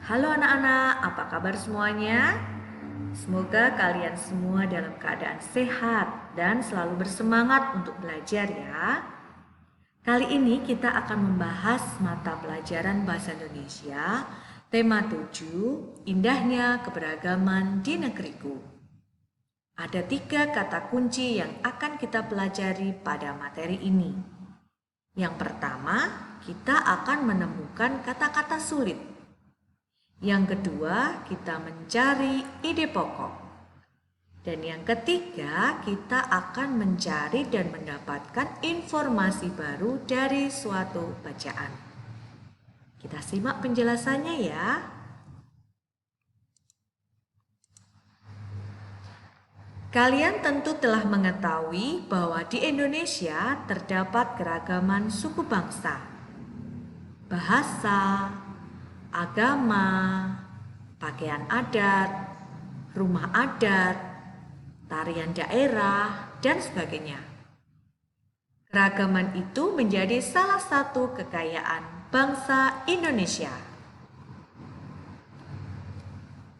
Halo anak-anak, apa kabar semuanya? Semoga kalian semua dalam keadaan sehat dan selalu bersemangat untuk belajar ya. Kali ini kita akan membahas mata pelajaran Bahasa Indonesia, tema 7, Indahnya Keberagaman di Negeriku. Ada 3 kata kunci yang akan kita pelajari pada materi ini. Yang pertama, kita akan menemukan kata-kata sulit. Yang kedua, kita mencari ide pokok. Dan yang ketiga, kita akan mencari dan mendapatkan informasi baru dari suatu bacaan. Kita simak penjelasannya ya. Kalian tentu telah mengetahui bahwa di Indonesia terdapat keragaman suku bangsa, bahasa, agama, pakaian adat, rumah adat, tarian daerah, dan sebagainya. Keragaman itu menjadi salah satu kekayaan bangsa Indonesia.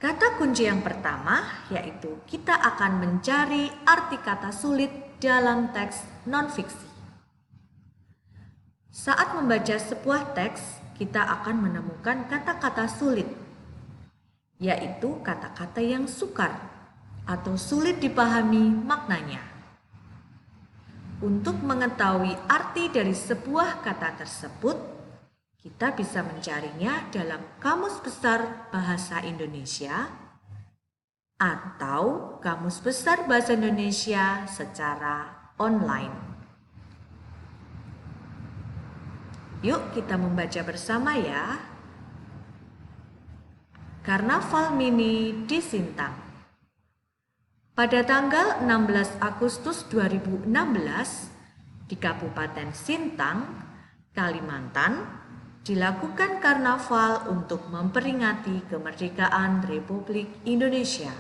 Kata kunci yang pertama yaitu kita akan mencari arti kata sulit dalam teks non-fiksi. Saat membaca sebuah teks, kita akan menemukan kata-kata sulit, yaitu kata-kata yang sukar atau sulit dipahami maknanya. Untuk mengetahui arti dari sebuah kata tersebut, kita bisa mencarinya dalam Kamus Besar Bahasa Indonesia atau Kamus Besar Bahasa Indonesia secara online. Yuk kita membaca bersama ya. Karnaval Mini di Sintang. Pada tanggal 16 Agustus 2016 di Kabupaten Sintang, Kalimantan, dilakukan karnaval untuk memperingati kemerdekaan Republik Indonesia.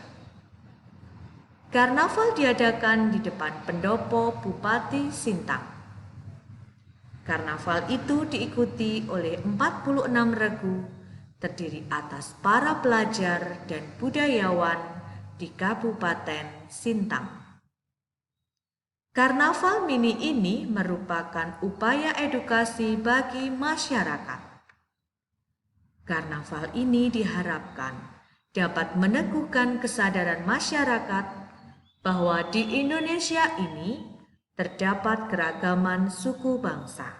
Karnaval diadakan di depan pendopo Bupati Sintang. Karnaval itu diikuti oleh 46 regu terdiri atas para pelajar dan budayawan di Kabupaten Sintang. Karnaval mini ini merupakan upaya edukasi bagi masyarakat. Karnaval ini diharapkan dapat meneguhkan kesadaran masyarakat bahwa di Indonesia ini terdapat keragaman suku bangsa.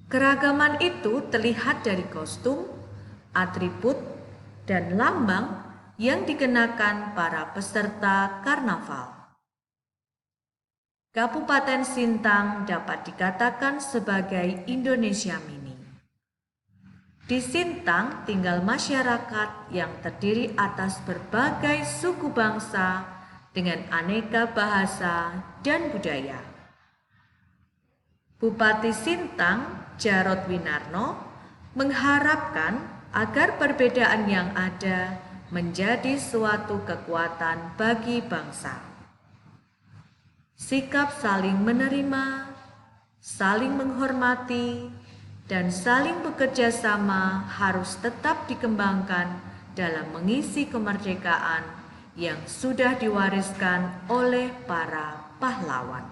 Keragaman itu terlihat dari kostum, atribut, dan lambang yang dikenakan para peserta karnaval. Kabupaten Sintang dapat dikatakan sebagai Indonesia Mini. Di Sintang tinggal masyarakat yang terdiri atas berbagai suku bangsa dengan aneka bahasa dan budaya. Bupati Sintang, Jarod Winarno, mengharapkan agar perbedaan yang ada menjadi suatu kekuatan bagi bangsa. Sikap saling menerima, saling menghormati, dan saling bekerja sama harus tetap dikembangkan dalam mengisi kemerdekaan yang sudah diwariskan oleh para pahlawan.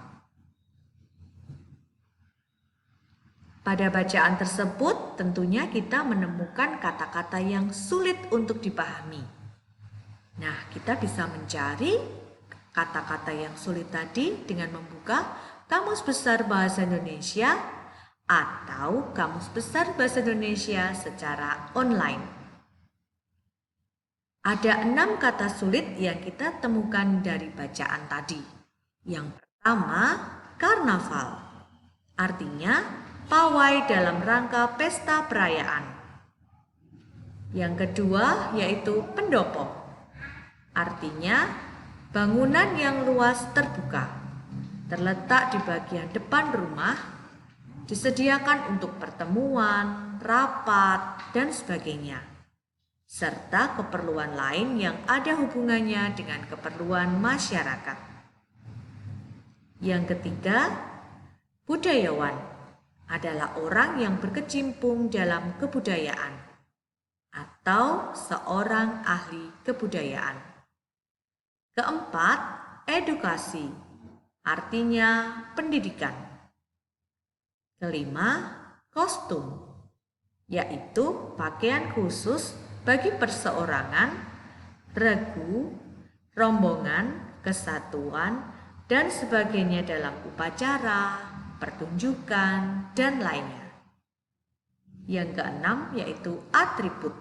Pada bacaan tersebut tentunya kita menemukan kata-kata yang sulit untuk dipahami. Nah, kita bisa mencari kata-kata yang sulit tadi dengan membuka Kamus Besar Bahasa Indonesia atau Kamus Besar Bahasa Indonesia secara online. Ada 6 kata sulit yang kita temukan dari bacaan tadi. Yang pertama, karnaval. Artinya, pawai dalam rangka pesta perayaan. Yang kedua yaitu pendopo. Artinya bangunan yang luas terbuka, terletak di bagian depan rumah, disediakan untuk pertemuan, rapat, dan sebagainya, serta keperluan lain yang ada hubungannya dengan keperluan masyarakat. Yang ketiga, budayawan adalah orang yang berkecimpung dalam kebudayaan. atau seorang ahli kebudayaan. Keempat, edukasi, artinya pendidikan. Kelima, kostum, yaitu pakaian khusus bagi perseorangan, regu, rombongan, kesatuan, dan sebagainya dalam upacara, pertunjukan, dan lainnya. Yang keenam yaitu atribut,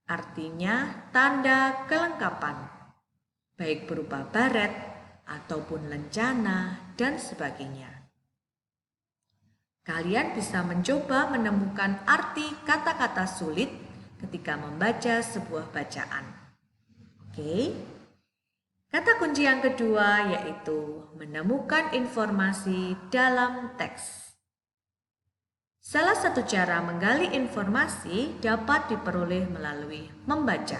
artinya tanda kelengkapan, baik berupa baret ataupun lencana dan sebagainya. Kalian bisa mencoba menemukan arti kata-kata sulit ketika membaca sebuah bacaan. Oke. Kata kunci yang kedua yaitu menemukan informasi dalam teks. Salah satu cara menggali informasi dapat diperoleh melalui membaca.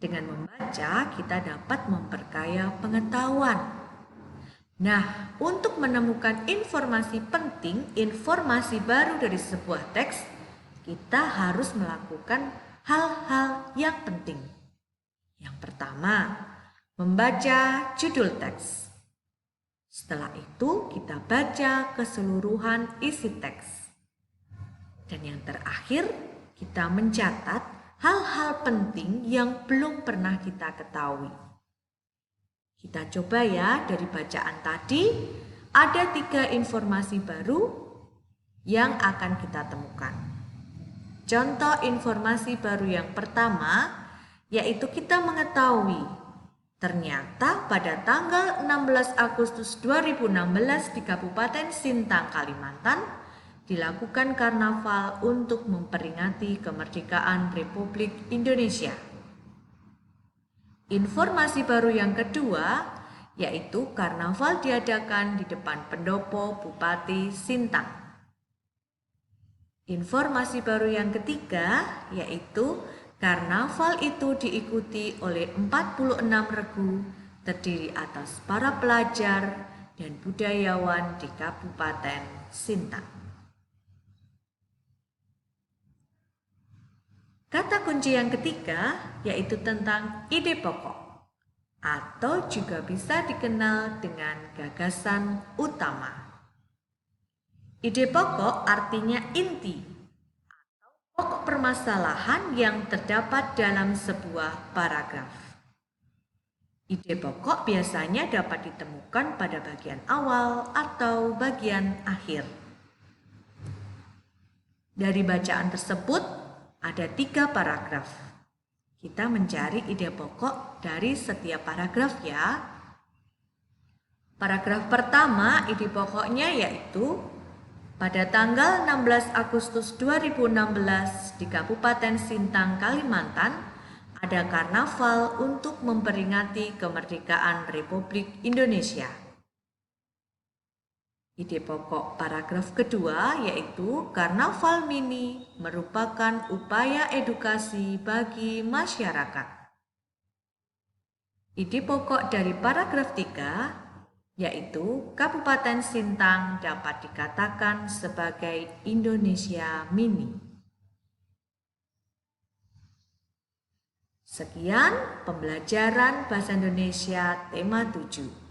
Dengan membaca, kita dapat memperkaya pengetahuan. Nah, untuk menemukan informasi penting, informasi baru dari sebuah teks, kita harus melakukan hal-hal yang penting. Yang pertama, membaca judul teks. Setelah itu, kita baca keseluruhan isi teks. Dan yang terakhir, kita mencatat hal-hal penting yang belum pernah kita ketahui. Kita coba ya, dari bacaan tadi ada 3 informasi baru yang akan kita temukan. Contoh informasi baru yang pertama yaitu kita mengetahui ternyata pada tanggal 16 Agustus 2016 di Kabupaten Sintang, Kalimantan dilakukan karnaval untuk memperingati kemerdekaan Republik Indonesia. Informasi baru yang kedua yaitu karnaval diadakan di depan pendopo Bupati Sintang. Informasi baru yang ketiga yaitu karnaval itu diikuti oleh 46 regu terdiri atas para pelajar dan budayawan di Kabupaten Sintang. Kata kunci yang ketiga yaitu tentang ide pokok atau juga bisa dikenal dengan gagasan utama. Ide pokok artinya inti atau pokok permasalahan yang terdapat dalam sebuah paragraf. Ide pokok biasanya dapat ditemukan pada bagian awal atau bagian akhir. Dari bacaan tersebut ada 3 paragraf. Kita mencari ide pokok dari setiap paragraf ya. Paragraf pertama ide pokoknya yaitu pada tanggal 16 Agustus 2016 di Kabupaten Sintang, Kalimantan ada karnaval untuk memperingati kemerdekaan Republik Indonesia. Ide pokok paragraf kedua yaitu karnaval mini merupakan upaya edukasi bagi masyarakat. Ide pokok dari paragraf 3 yaitu Kabupaten Sintang dapat dikatakan sebagai Indonesia mini. Sekian pembelajaran Bahasa Indonesia tema 7.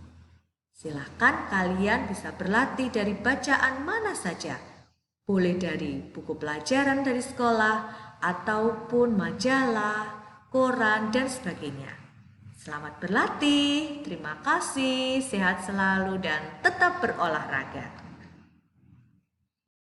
Silahkan kalian bisa berlatih dari bacaan mana saja. Boleh dari buku pelajaran dari sekolah ataupun majalah, koran, dan sebagainya. Selamat berlatih, terima kasih, sehat selalu dan tetap berolahraga.